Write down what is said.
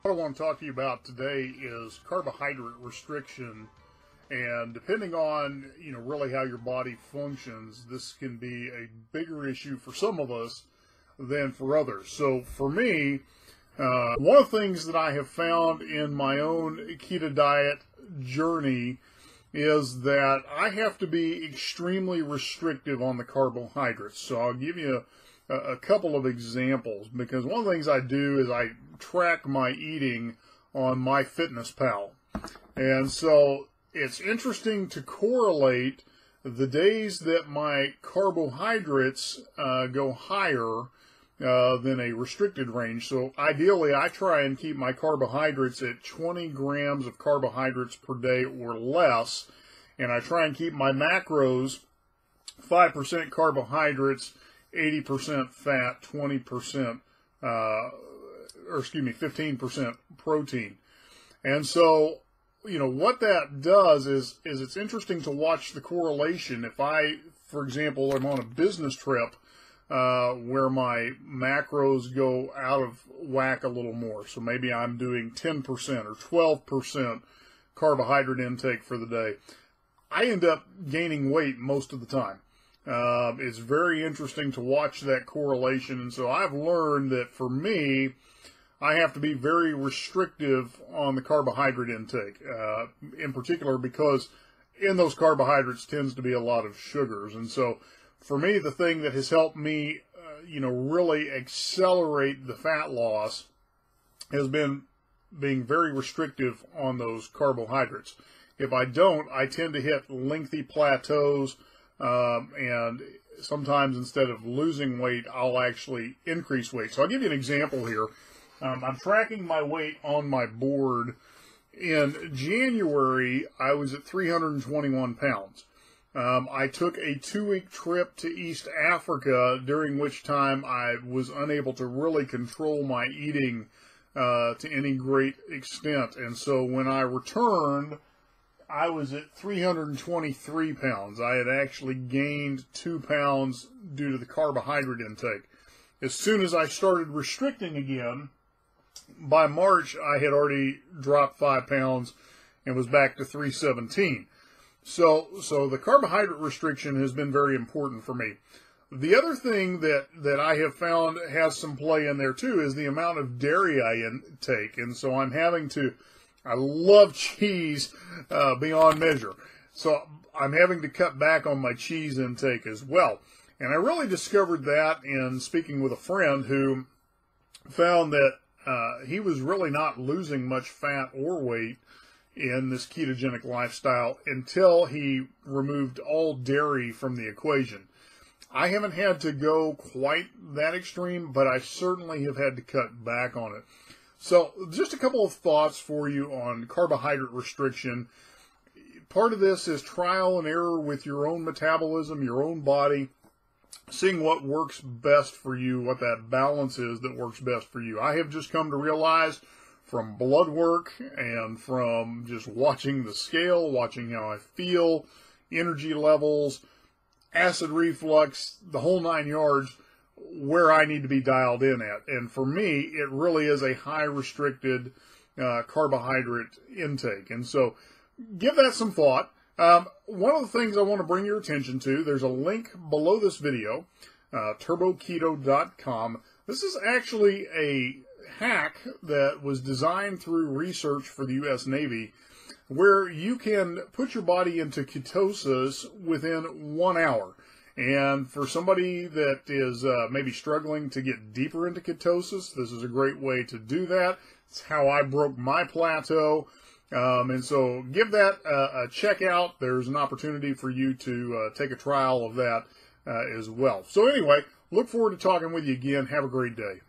What I want to talk to you about today is carbohydrate restriction, and depending on really how your body functions, this can be a bigger issue for some of us than for others. So for me, one of the things that I have found in my own keto diet journey is that I have to be extremely restrictive on the carbohydrates. So I'll give you a couple of examples, because one of the things I do is I track my eating on MyFitnessPal. And so it's interesting to correlate the days that my carbohydrates go higher than a restricted range. So ideally, I try and keep my carbohydrates at 20 grams of carbohydrates per day or less, and I try and keep my macros 5% carbohydrates, 80% fat, 20%, 15% protein. And so, what that does is it's interesting to watch the correlation. If I, for example, am on a business trip where my macros go out of whack a little more, so maybe I'm doing 10% or 12% carbohydrate intake for the day, I end up gaining weight most of the time. It's very interesting to watch that correlation, and so I've learned that for me, I have to be very restrictive on the carbohydrate intake, in particular because in those carbohydrates tends to be a lot of sugars. And so for me, the thing that has helped me, really accelerate the fat loss has been being very restrictive on those carbohydrates. If I don't, I tend to hit lengthy plateaus, and sometimes instead of losing weight, I'll actually increase weight. So I'll give you an example here. I'm tracking my weight on my board. In January, I was at 321 pounds. I took a 2-week trip to East Africa, during which time I was unable to really control my eating to any great extent. And so when I returned, I was at 323 pounds. I had actually gained 2 pounds due to the carbohydrate intake. As soon as I started restricting again, by March, I had already dropped 5 pounds and was back to 317. So the carbohydrate restriction has been very important for me. The other thing that I have found has some play in there too is the amount of dairy I intake. And so I love cheese beyond measure. So I'm having to cut back on my cheese intake as well. And I really discovered that in speaking with a friend who found that he was really not losing much fat or weight in this ketogenic lifestyle until he removed all dairy from the equation. I haven't had to go quite that extreme, but I certainly have had to cut back on it. So just a couple of thoughts for you on carbohydrate restriction. Part of this is trial and error with your own metabolism, your own body, seeing what works best for you, what that balance is that works best for you. I have just come to realize from blood work and from just watching the scale, watching how I feel, energy levels, acid reflux, the whole 9 yards, where I need to be dialed in at. And for me, it really is a high restricted carbohydrate intake. And so give that some thought. One of the things I want to bring your attention to, there's a link below this video, turboketo.com. This is actually a hack that was designed through research for the U.S. Navy, where you can put your body into ketosis within 1 hour. And for somebody that is maybe struggling to get deeper into ketosis, this is a great way to do that. It's how I broke my plateau. And so give that a check out. There's an opportunity for you to take a trial of that as well. So anyway, look forward to talking with you again. Have a great day.